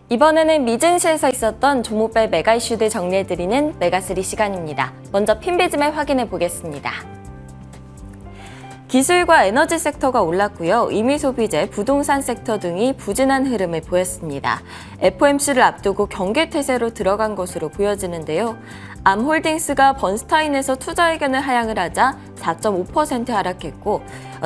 이번에는 미증시에서 있었던 종목별 메가 이슈들 정리해드리는 메가3 시간입니다. 먼저 핀비즘을 확인해 보겠습니다. 기술과 에너지 섹터가 올랐고요. 임의소비재, 부동산 섹터 등이 부진한 흐름을 보였습니다. FOMC를 앞두고 경계태세로 들어간 것으로 보여지는데요. 암홀딩스가 번스타인에서 투자 의견을 하향을 하자 4.5% 하락했고,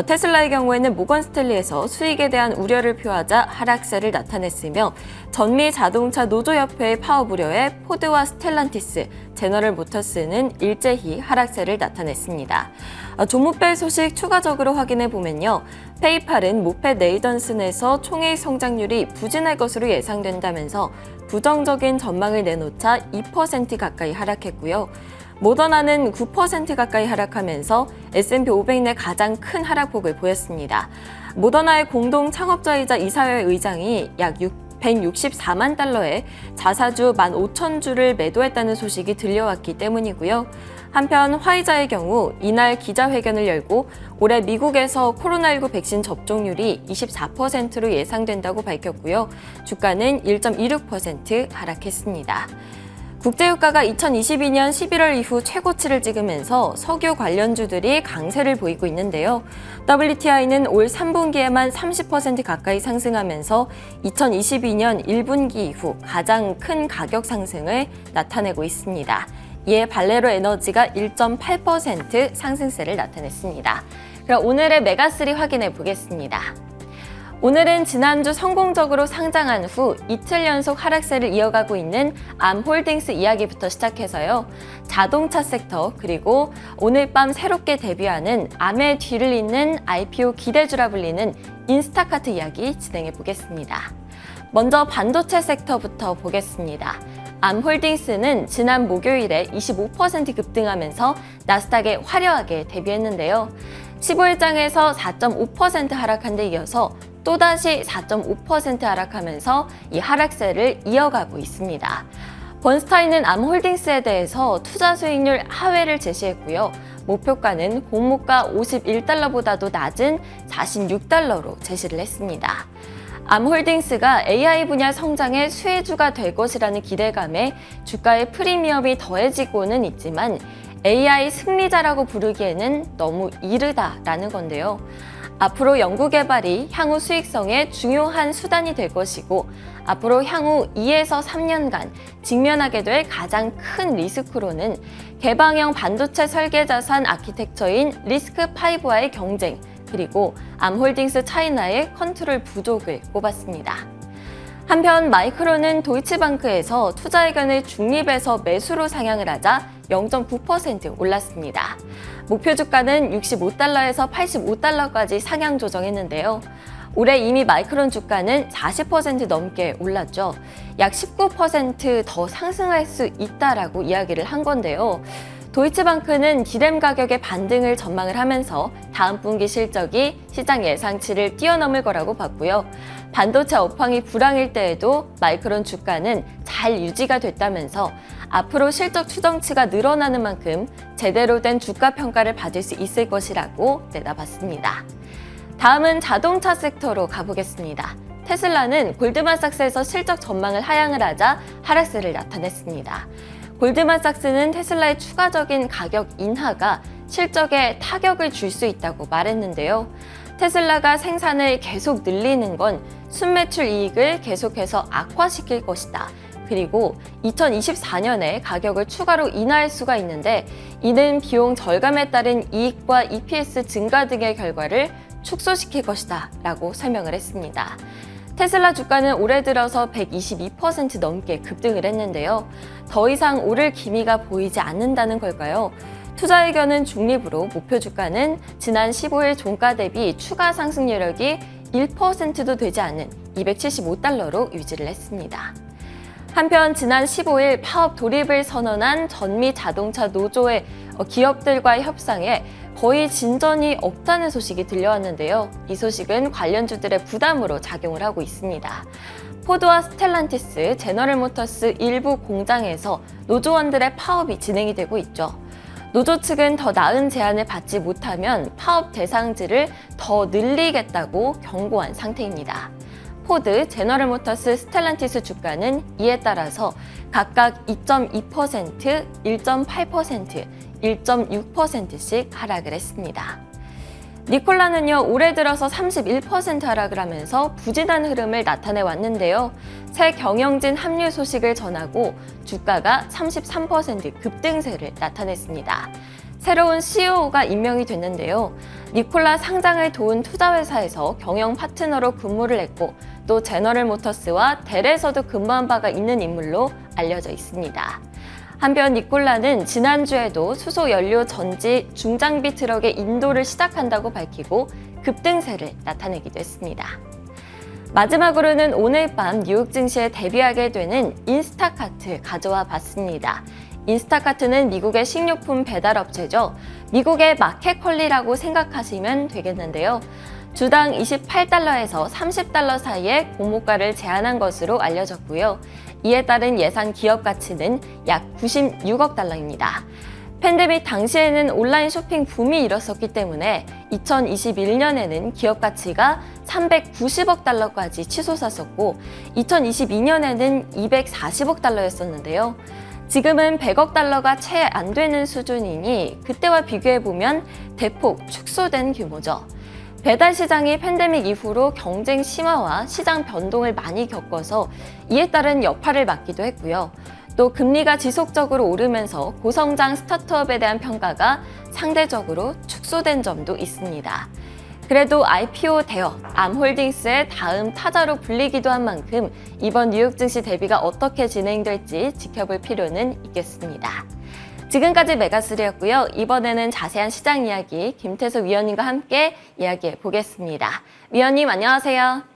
테슬라의 경우에는 모건 스탠리에서 수익에 대한 우려를 표하자 하락세를 나타냈으며, 전미 자동차 노조협회의 파업 우려에 포드와 스텔란티스, 제너럴 모터스는 일제히 하락세를 나타냈습니다. 종목별 소식 추가적으로 확인해 보면요. 페이팔은 모펫 네이던슨에서 총회의 성장률이 부진할 것으로 예상된다면서 부정적인 전망을 내놓자 2% 가까이 하락했고요. 모더나는 9% 가까이 하락하면서 S&P 500 내 가장 큰 하락폭을 보였습니다. 모더나의 공동 창업자이자 이사회 의장이 약 164만 달러에 자사주 15,000주를 매도했다는 소식이 들려왔기 때문이고요. 한편 화이자의 경우 이날 기자회견을 열고 올해 미국에서 코로나19 백신 접종률이 24%로 예상된다고 밝혔고요. 주가는 1.26% 하락했습니다. 국제유가가 2022년 11월 이후 최고치를 찍으면서 석유 관련주들이 강세를 보이고 있는데요. WTI는 올 3분기에만 30% 가까이 상승하면서 2022년 1분기 이후 가장 큰 가격 상승을 나타내고 있습니다. 이에 발레로 에너지가 1.8% 상승세를 나타냈습니다. 그럼 오늘의 메가3 확인해 보겠습니다. 오늘은 지난주 성공적으로 상장한 후 이틀 연속 하락세를 이어가고 있는 암홀딩스 이야기부터 시작해서요. 자동차 섹터 그리고 오늘 밤 새롭게 데뷔하는 암의 뒤를 잇는 IPO 기대주라 불리는 인스타카트 이야기 진행해 보겠습니다. 먼저 반도체 섹터부터 보겠습니다. 암홀딩스는 지난 목요일에 25% 급등하면서 나스닥에 화려하게 데뷔했는데요. 15일장에서 4.5% 하락한 데 이어서 또다시 4.5% 하락하면서 이 하락세를 이어가고 있습니다. 번스타인은 암홀딩스에 대해서 투자 수익률 하회를 제시했고요. 목표가는 공모가 51달러보다도 낮은 46달러로 제시를 했습니다. 암홀딩스가 AI 분야 성장의 수혜주가 될 것이라는 기대감에 주가의 프리미엄이 더해지고는 있지만 AI 승리자라고 부르기에는 너무 이르다라는 건데요. 앞으로 연구개발이 향후 수익성의 중요한 수단이 될 것이고 앞으로 향후 2에서 3년간 직면하게 될 가장 큰 리스크로는 개방형 반도체 설계 자산 아키텍처인 리스크5와의 경쟁 그리고 암홀딩스 차이나의 컨트롤 부족을 꼽았습니다. 한편 마이크론은 도이치방크에서 투자 의견을 중립에서 매수로 상향을 하자 0.9% 올랐습니다. 목표 주가는 65달러에서 85달러까지 상향 조정했는데요. 올해 이미 마이크론 주가는 40% 넘게 올랐죠. 약 19% 더 상승할 수 있다라고 이야기를 한 건데요. 도이치방크는 디램 가격의 반등을 전망을 하면서 다음 분기 실적이 시장 예상치를 뛰어넘을 거라고 봤고요. 반도체 업황이 불황일 때에도 마이크론 주가는 잘 유지가 됐다면서 앞으로 실적 추정치가 늘어나는 만큼 제대로 된 주가 평가를 받을 수 있을 것이라고 내다봤습니다. 다음은 자동차 섹터로 가보겠습니다. 테슬라는 골드만삭스에서 실적 전망을 하향을 하자 하락세를 나타냈습니다. 골드만삭스는 테슬라의 추가적인 가격 인하가 실적에 타격을 줄 수 있다고 말했는데요. 테슬라가 생산을 계속 늘리는 건 순매출 이익을 계속해서 악화시킬 것이다. 그리고 2024년에 가격을 추가로 인하할 수가 있는데 이는 비용 절감에 따른 이익과 EPS 증가 등의 결과를 축소시킬 것이다 라고 설명을 했습니다. 테슬라 주가는 올해 들어서 122% 넘게 급등을 했는데요. 더 이상 오를 기미가 보이지 않는다는 걸까요? 투자 의견은 중립으로 목표 주가는 지난 15일 종가 대비 추가 상승 여력이 1%도 되지 않은 275달러로 유지를 했습니다. 한편 지난 15일 파업 돌입을 선언한 전미 자동차 노조의 기업들과의 협상에 거의 진전이 없다는 소식이 들려왔는데요. 이 소식은 관련주들의 부담으로 작용을 하고 있습니다. 포드와 스텔란티스, 제너럴 모터스 일부 공장에서 노조원들의 파업이 진행이 되고 있죠. 노조 측은 더 나은 제안을 받지 못하면 파업 대상지를 더 늘리겠다고 경고한 상태입니다. 포드, 제너럴모터스, 스텔란티스 주가는 이에 따라서 각각 2.2%, 1.8%, 1.6%씩 하락을 했습니다. 니콜라는요, 올해 들어서 31% 하락을 하면서 부진한 흐름을 나타내 왔는데요. 새 경영진 합류 소식을 전하고 주가가 33% 급등세를 나타냈습니다. 새로운 CEO가 임명이 됐는데요. 니콜라 상장을 도운 투자회사에서 경영 파트너로 근무를 했고 또 제너럴모터스와 델에서도 근무한 바가 있는 인물로 알려져 있습니다. 한편 니콜라는 지난주에도 수소 연료 전지 중장비 트럭의 인도를 시작한다고 밝히고 급등세를 나타내기도 했습니다. 마지막으로는 오늘 밤 뉴욕 증시에 대비하게 되는 인스타카트 가져와 봤습니다. 인스타카트는 미국의 식료품 배달 업체죠. 미국의 마켓컬리라고 생각하시면 되겠는데요. 주당 28달러에서 30달러 사이에 공모가를 제한한 것으로 알려졌고요. 이에 따른 예상 기업 가치는 약 96억 달러입니다. 팬데믹 당시에는 온라인 쇼핑 붐이 일었었기 때문에 2021년에는 기업 가치가 390억 달러까지 치솟았었고 2022년에는 240억 달러였었는데요. 지금은 100억 달러가 채 안 되는 수준이니 그때와 비교해보면 대폭 축소된 규모죠. 배달 시장이 팬데믹 이후로 경쟁 심화와 시장 변동을 많이 겪어서 이에 따른 여파를 맞기도 했고요. 또 금리가 지속적으로 오르면서 고성장 스타트업에 대한 평가가 상대적으로 축소된 점도 있습니다. 그래도 IPO 대여, 암홀딩스의 다음 타자로 불리기도 한 만큼 이번 뉴욕 증시 대비가 어떻게 진행될지 지켜볼 필요는 있겠습니다. 지금까지 메가3였고요. 이번에는 자세한 시장 이야기 김태수 위원님과 함께 이야기해 보겠습니다. 위원님 안녕하세요.